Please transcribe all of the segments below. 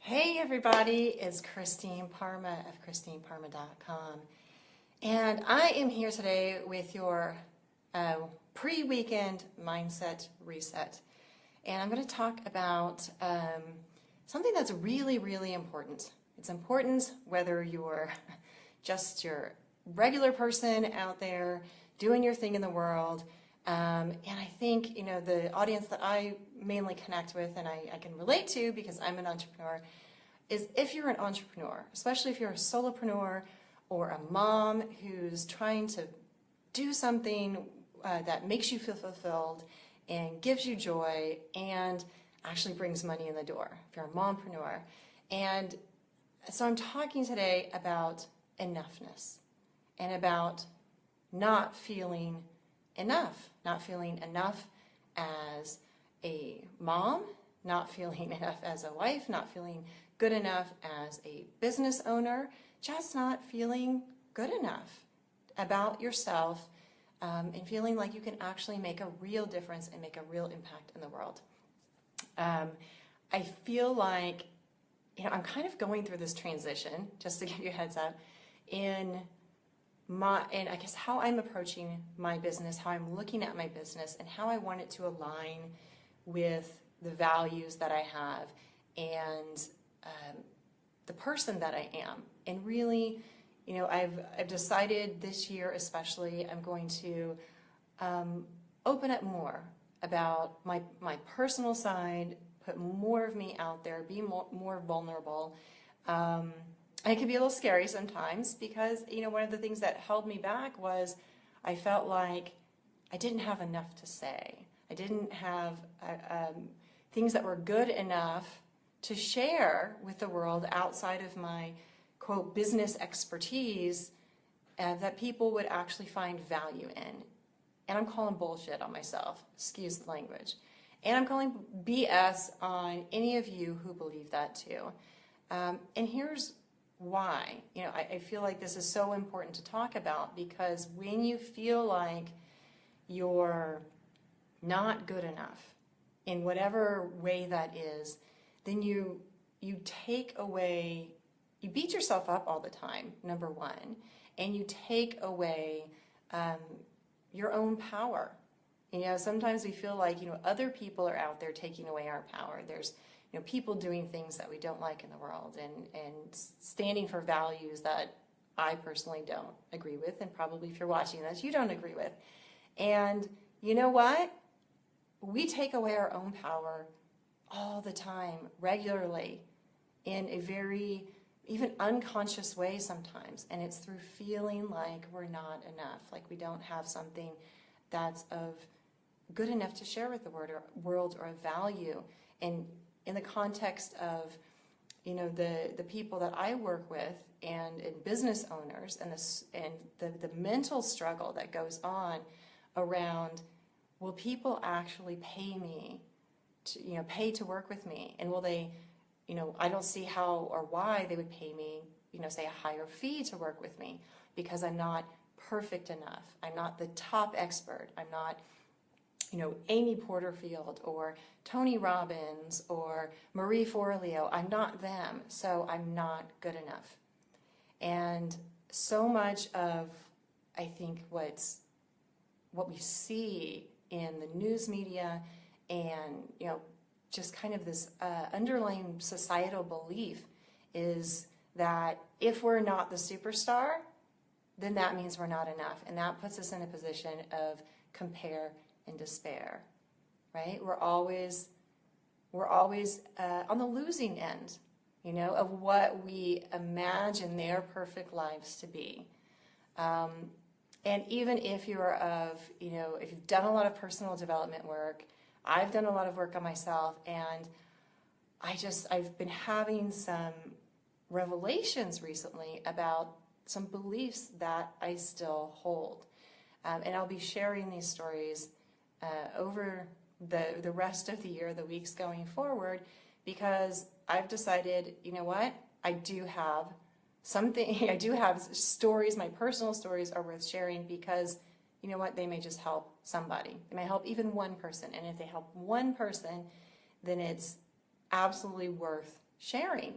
Hey everybody, it's Christine Parma of ChristineParma.com, and I am here today with your pre-weekend mindset reset, and I'm going to talk about something that's really, really important. It's important whether you're just your regular person out there doing your thing in the world, and I think, the audience that I mainly connect with and I can relate to because I'm an entrepreneur is if you're an entrepreneur, especially if you're a solopreneur or a mom who's trying to do something that makes you feel fulfilled and gives you joy and actually brings money in the door, if you're a mompreneur. And so I'm talking today about enoughness and about not feeling enough as a mom, not feeling enough as a wife, not feeling good enough as a business owner, just not feeling good enough about yourself and feeling like you can actually make a real difference and make a real impact in the world. I feel like, I'm kind of going through this transition, just to give you a heads up, in I guess how I'm approaching my business, how I'm looking at my business, and how I want it to align with the values that I have and the person that I am. And really, I've decided this year especially, I'm going to open up more about my personal side, put more of me out there, be more vulnerable. And it can be a little scary sometimes because, one of the things that held me back was I felt like I didn't have enough to say. I didn't have things that were good enough to share with the world outside of my, quote, business expertise that people would actually find value in. And I'm calling bullshit on myself, excuse the language. And I'm calling BS on any of you who believe that too. And here's why. I feel like this is so important to talk about because when you feel like you're not good enough in whatever way that is, then you take away, you beat yourself up all the time, number one, and you take away your own power. Sometimes we feel like, other people are out there taking away our power. There's, people doing things that we don't like in the world and standing for values that I personally don't agree with, and probably if you're watching this, you don't agree with. And you know what? We take away our own power all the time, regularly, in a very, even unconscious way sometimes. And it's through feeling like we're not enough, like we don't have something that's of good enough to share with the world or of value. And in the context of, the people that I work with and business owners and the mental struggle that goes on around, will people actually pay me to, pay to work with me? And will they, I don't see how or why they would pay me, say a higher fee to work with me because I'm not perfect enough. I'm not the top expert. I'm not, Amy Porterfield or Tony Robbins or Marie Forleo. I'm not them, so I'm not good enough. And so much of, I think, what we see in the news media and, just kind of this underlying societal belief is that if we're not the superstar, then that means we're not enough. And that puts us in a position of compare and despair, right? We're always on the losing end, of what we imagine their perfect lives to be. And even if you're if you've done a lot of personal development work, I've done a lot of work on myself, and I've been having some revelations recently about some beliefs that I still hold. And I'll be sharing these stories over the rest of the year, the weeks going forward, because I've decided, I do have something, I do have stories, my personal stories are worth sharing because, they may just help somebody. They may help even one person. And if they help one person, then it's absolutely worth sharing.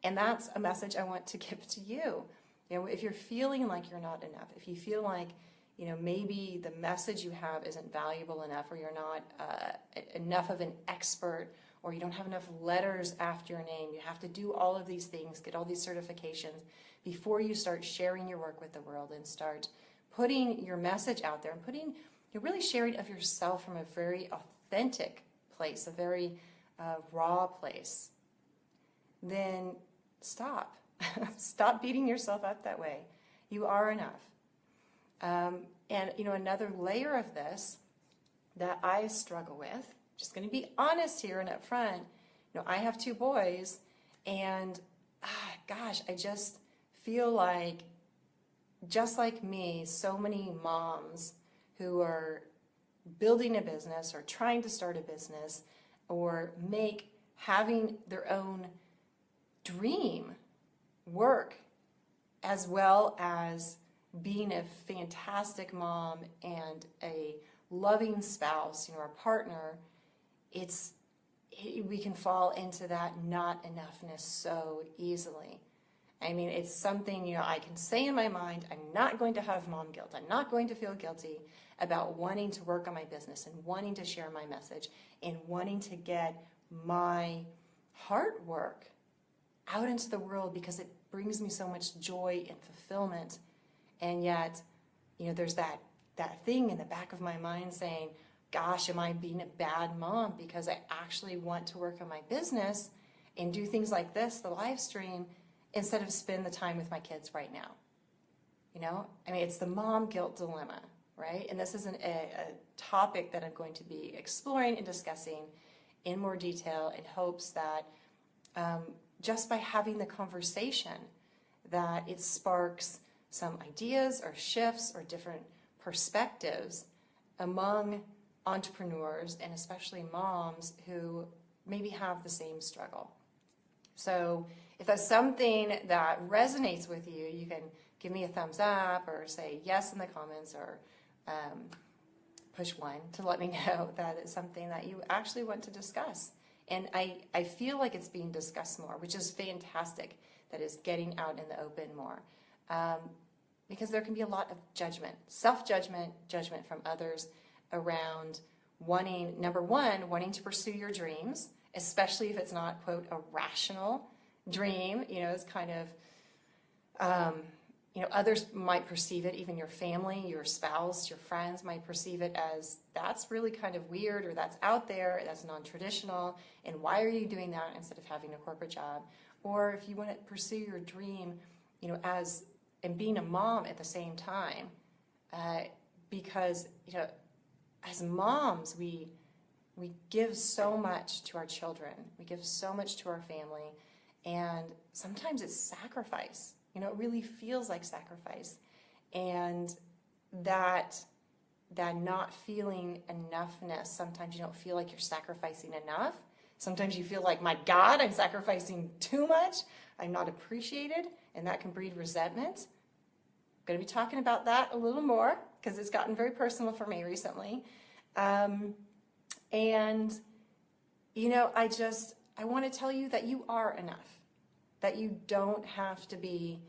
And that's a message I want to give to you. You know, if you're feeling like you're not enough, if you feel like, you know, maybe the message you have isn't valuable enough, or you're not enough of an expert, or you don't have enough letters after your name, you have to do all of these things, get all these certifications before you start sharing your work with the world and start putting your message out there and you're really sharing of yourself from a very authentic place, a very raw place, then stop. Stop beating yourself up that way. You are enough. And, you know, another layer of this that I struggle with, just going to be honest here and up front, you know, I have 2 boys, and gosh, I just feel like, just like me, so many moms who are building a business or trying to start a business or having their own dream work, as well as being a fantastic mom and a loving spouse, you know, our partner, we can fall into that not enoughness so easily. I mean, it's something, you know, I can say in my mind, I'm not going to have mom guilt. I'm not going to feel guilty about wanting to work on my business and wanting to share my message and wanting to get my heart work out into the world, because it brings me so much joy and fulfillment. And yet, you know, there's that thing in the back of my mind saying, gosh, am I being a bad mom because I actually want to work on my business and do things like this, the live stream, instead of spend the time with my kids right now? You know, I mean, it's the mom guilt dilemma, right? And this is a topic that I'm going to be exploring and discussing in more detail, in hopes that just by having the conversation, that it sparks some ideas or shifts or different perspectives among entrepreneurs, and especially moms who maybe have the same struggle. So if that's something that resonates with you, you can give me a thumbs up or say yes in the comments, or push 1 to let me know that it's something that you actually want to discuss. And I feel like it's being discussed more, which is fantastic, that it's getting out in the open more. Because there can be a lot of judgment, self-judgment, judgment from others around number one, wanting to pursue your dreams, especially if it's not, quote, a rational dream. You know, it's kind of, you know, others might perceive it, even your family, your spouse, your friends might perceive it as, that's really kind of weird, or that's out there, that's non-traditional, and why are you doing that instead of having a corporate job? Or if you want to pursue your dream, you know, and being a mom at the same time, because, you know, as moms, we give so much to our children, we give so much to our family, and sometimes it's sacrifice. You know, it really feels like sacrifice. And that not feeling enoughness, sometimes you don't feel like you're sacrificing enough. Sometimes you feel like, my God, I'm sacrificing too much. I'm not appreciated, and that can breed resentment. I'm going to be talking about that a little more, because it's gotten very personal for me recently. And, you know, I want to tell you that you are enough, that you don't have to be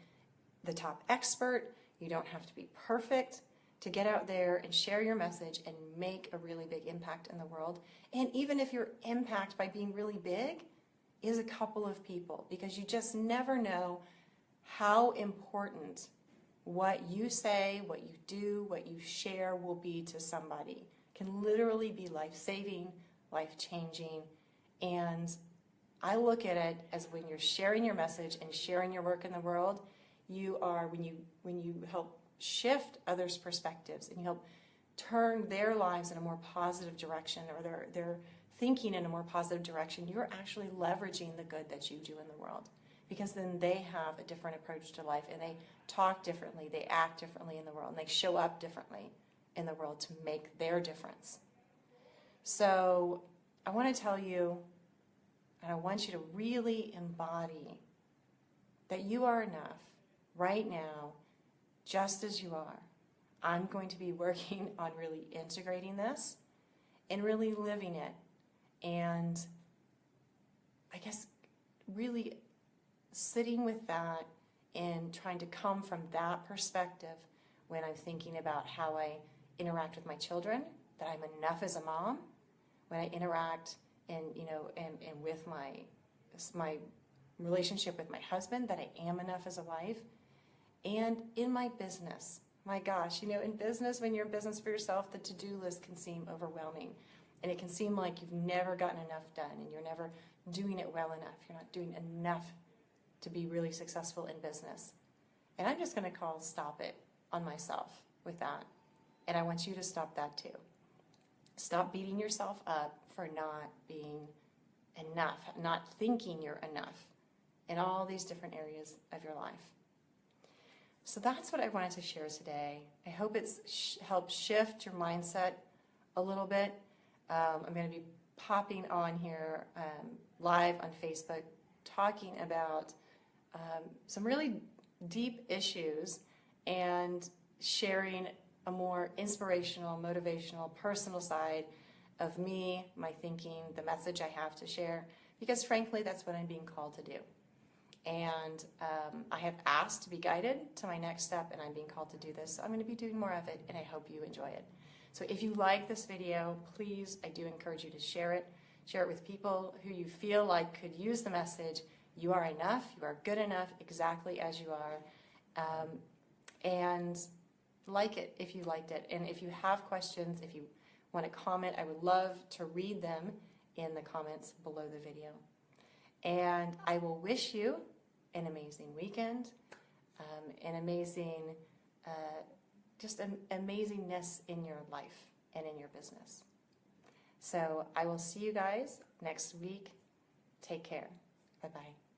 the top expert, you don't have to be perfect to get out there and share your message and make a really big impact in the world. And even if your impact by being really big is a couple of people, because you just never know how important what you say, what you do, what you share will be to somebody. It can literally be life-saving, life-changing. And I look at it as, when you're sharing your message and sharing your work in the world, you are, when you help shift others' perspectives and you help turn their lives in a more positive direction, or their thinking in a more positive direction, you're actually leveraging the good that you do in the world. Because then they have a different approach to life, and they talk differently, they act differently in the world, and they show up differently in the world to make their difference. So I want to tell you, and I want you to really embody that you are enough right now, just as you are. I'm going to be working on really integrating this and really living it. And I guess really sitting with that and trying to come from that perspective when I'm thinking about how I interact with my children, that I'm enough as a mom, when I interact and with my relationship with my husband, that I am enough as a wife, and in my business. My gosh, in business, when you're in business for yourself, the to-do list can seem overwhelming, and it can seem like you've never gotten enough done, and you're never doing it well enough. You're not doing enough to be really successful in business. And I'm just going to call stop it on myself with that. And I want you to stop that too. Stop beating yourself up for not being enough, not thinking you're enough in all these different areas of your life. So that's what I wanted to share today. I hope it's helped shift your mindset a little bit. I'm going to be popping on here live on Facebook talking about some really deep issues and sharing a more inspirational, motivational, personal side of me, my thinking, the message I have to share, because frankly, that's what I'm being called to do. And I have asked to be guided to my next step, and I'm being called to do this. So I'm going to be doing more of it, and I hope you enjoy it. So if you like this video, please, I do encourage you to share it. Share it with people who you feel like could use the message. You are enough. You are good enough exactly as you are. And like it if you liked it. And if you have questions, if you want to comment, I would love to read them in the comments below the video. And I will wish you an amazing weekend, an amazing, just an amazingness in your life and in your business. So I will see you guys next week. Take care. Bye-bye.